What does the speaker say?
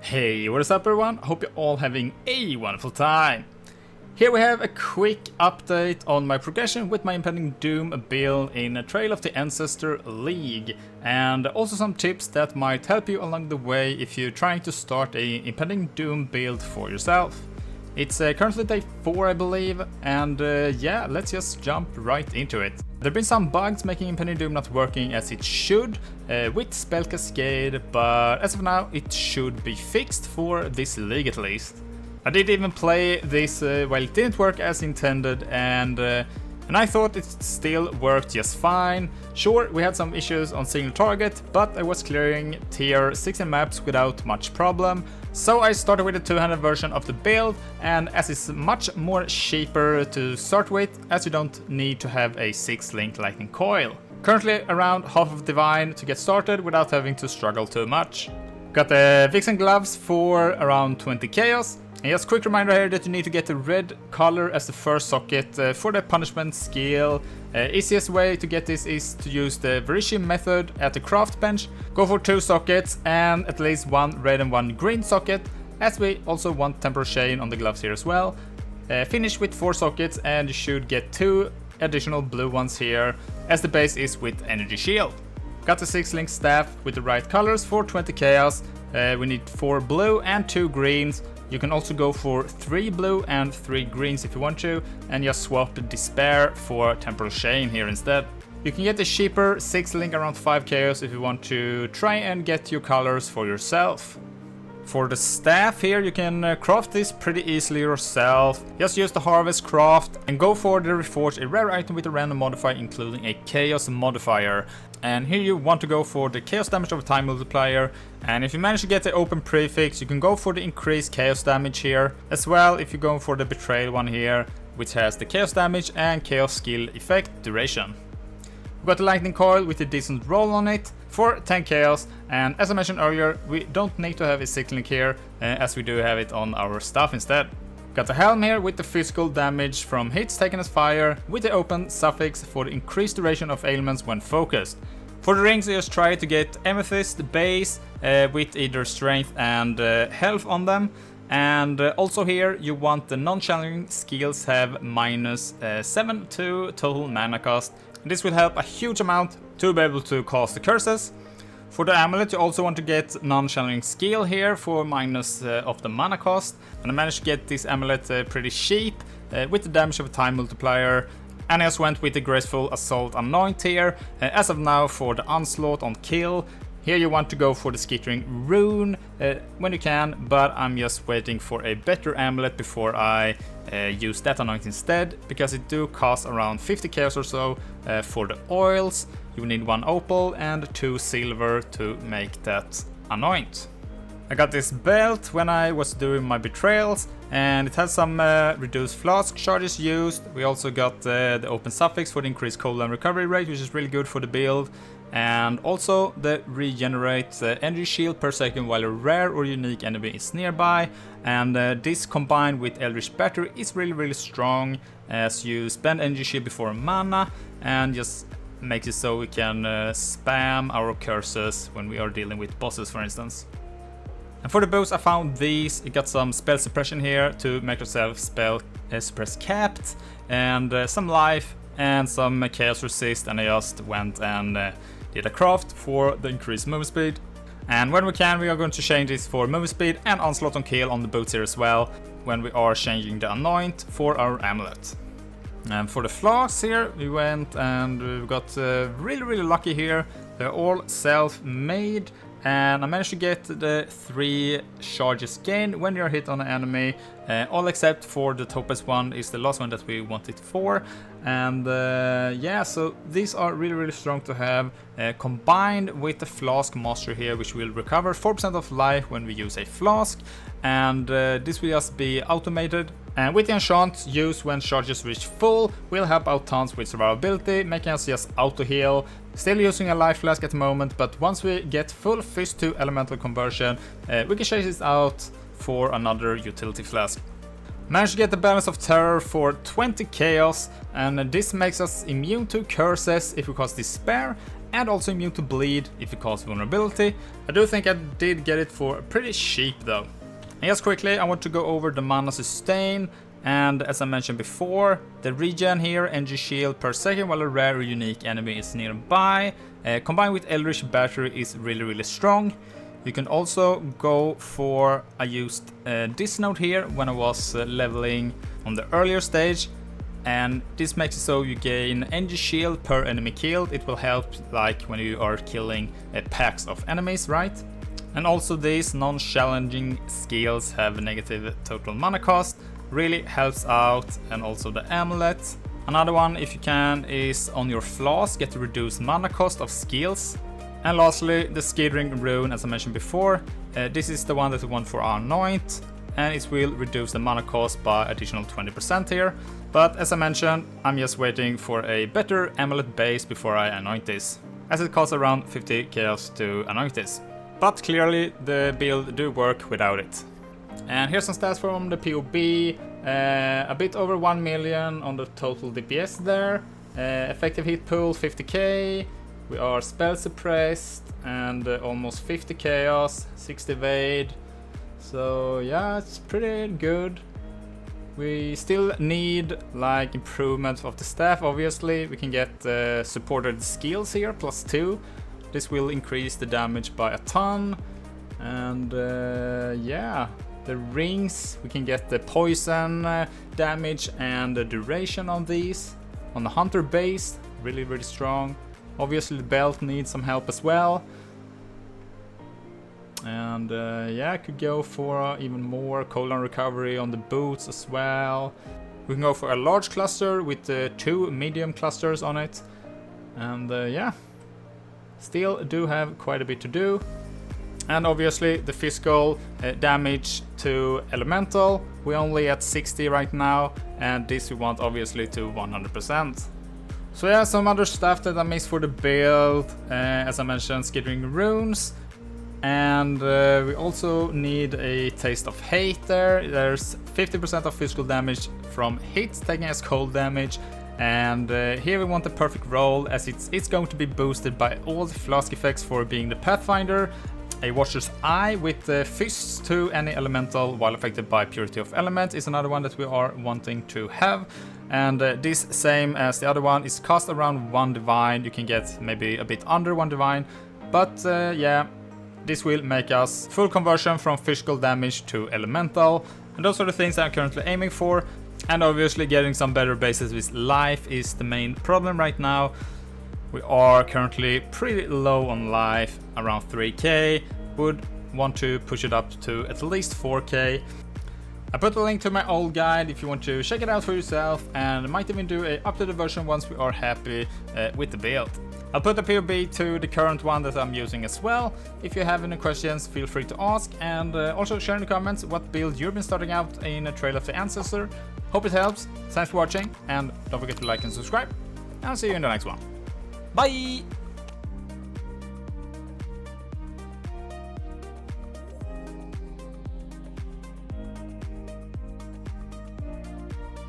Hey, what is up everyone? Hope you're all having a wonderful time. Here we have a quick update on my progression with my Impending Doom build in a Trail of the Ancestor League, and also some tips that might help you along the way if you're trying to start a Impending Doom build for yourself. It's currently day 4 I believe, and yeah, let's just jump right into it. There have been some bugs making Impending Doom not working as it should with Spell Cascade, but as of now it should be fixed for this league at least. I did even play this while it didn't work as intended, and I thought it still worked just fine. Sure, we had some issues on single target, but I was clearing tier 16 maps without much problem. So I started with a two-handed version of the build, and as it's much more cheaper to start with, as you don't need to have a 6-link lightning coil. Currently around half of Divine to get started without having to struggle too much. Got the Vixen gloves for around 20 chaos. And just quick reminder here that you need to get the red color as the first socket for the punishment skill. Easiest way to get this is to use the Verishi method at the craft bench. Go for 2 sockets and at least 1 red and 1 green socket, as we also want temporal chain on the gloves here as well. Finish with 4 sockets and you should get 2 additional blue ones here, as the base is with energy shield. Got the 6-link staff with the right colors for 20 chaos. We need 4 blue and 2 greens. You can also go for 3 blue and 3 greens if you want to, and just swap the Despair for Temporal Chain here instead. You can get the cheaper 6-link around 5 chaos if you want to try and get your colors for yourself. For the staff here, you can craft this pretty easily yourself. Just use the Harvest craft and go for the Reforge, a rare item with a random modifier including a Chaos modifier. And here you want to go for the Chaos damage over time multiplier, and if you manage to get the open prefix, you can go for the increased Chaos damage here. As well, if you go for the Betrayal one here, which has the Chaos damage and Chaos skill effect duration. We've got the Lightning Coil with a decent roll on it for 10 chaos, and as I mentioned earlier, we don't need to have a 6-link here, as we do have it on our stuff instead. Got the Helm here with the physical damage from hits taken as fire, with the open suffix for the increased duration of ailments when focused. For the rings, you just try to get Amethyst base with either strength and health on them. And also here you want the non-challenging skills have minus 7 to total mana cost. This will help a huge amount to be able to cast the curses. For the amulet, you also want to get non-challenging skill here for minus of the mana cost. And I managed to get this amulet pretty cheap with the damage of a time multiplier. And I just went with the Graceful Assault Anoint here. As of now, for the Onslaught on kill. Here you want to go for the Skittering Rune when you can, but I'm just waiting for a better amulet before I use that anoint instead, because it do cost around 50 chaos or so for the oils. You will need 1 opal and 2 silver to make that anoint. I got this belt when I was doing my betrayals, and it has some reduced flask charges used. We also got the open suffix for the increased cooldown recovery rate, which is really good for the build. And also the regenerate energy shield per second while a rare or unique enemy is nearby. And this combined with Eldrich Battery is really strong, as you spend energy shield before mana, and just makes it so we can spam our curses when we are dealing with bosses, for instance. And for the bows, I found these. It got some spell suppression here to make yourself spell suppress capped, and some life and some chaos resist, and I just went and did a craft for the increased movement speed. And when we can, we are going to change this for movement speed and onslaught on kill on the boots here as well, when we are changing the anoint for our amulet. And for the flasks here, we went and we got really lucky here. They're all self-made, and I managed to get the 3 charges gained when you're hit on an enemy. All except for the topest one is the last one that we want it for. And yeah, so these are really strong to have, combined with the flask master here, which will recover 4% of life when we use a flask. And this will just be automated. And with the enchant used when charges reach full, will help out tons with survivability, making us just auto heal. Still using a life flask at the moment, but once we get full fist to elemental conversion, we can change this out for another utility flask. Managed to get the Balance of Terror for 20 chaos, and this makes us immune to curses if we cast Despair, and also immune to bleed if you cause vulnerability. I do think I did get it for pretty cheap though. And just quickly, I want to go over the mana sustain, and as I mentioned before, the regen here, energy shield per second while a rare or unique enemy is nearby, combined with Eldrich Battery is really strong. You can also go for, I used this node here when I was leveling on the earlier stage, and this makes it so you gain energy shield per enemy killed. It will help like when you are killing packs of enemies, right? And also these non-challenging skills have a negative total mana cost, really helps out, and also the amulet. Another one, if you can, is on your Flasks, get the reduced mana cost of skills. And lastly, the Skittering rune, as I mentioned before, this is the one that we want for our anoint, and it will reduce the mana cost by additional 20% here. But as I mentioned, I'm just waiting for a better amulet base before I anoint this, as it costs around 50 chaos to anoint this. But clearly the build do work without it. And here's some stats from the PoB, a bit over 1 million on the total DPS there, effective hit pool 50k, we are spell suppressed, and almost 50 chaos, 60 evade, so yeah, it's pretty good. We still need like improvements of the staff, obviously. We can get supported skills here, +2. This will increase the damage by a ton, and yeah. The rings, we can get the poison damage and the duration on these. On the hunter base, really strong. Obviously the belt needs some help as well. And yeah, I could go for even more cooldown recovery on the boots as well. We can go for a large cluster with 2 medium clusters on it. And yeah, still do have quite a bit to do. And obviously the physical damage to elemental, we're only at 60 right now, and this we want obviously to 100%. So yeah, some other stuff that I missed for the build, as I mentioned, Skittering runes, and we also need a taste of hate there. There's 50% of physical damage from hits taken as cold damage, and here we want the perfect roll, as it's going to be boosted by all the Flask effects for being the Pathfinder. A Watcher's Eye with fists to any elemental while affected by Purity of Elements is another one that we are wanting to have. And this, same as the other one, is cost around 1 divine. You can get maybe a bit under 1 divine. But yeah, this will make us full conversion from physical damage to elemental. And those are the things I'm currently aiming for. And obviously getting some better bases with life is the main problem right now. We are currently pretty low on life, around 3k, would want to push it up to at least 4k. I put a link to my old guide if you want to check it out for yourself, and might even do a updated version once we are happy with the build. I'll put the PoB to the current one that I'm using as well. If you have any questions, feel free to ask, and also share in the comments what build you've been starting out in a Trail of the Ancestor. Hope it helps, thanks for watching, and don't forget to like and subscribe, and I'll see you in the next one. Bye!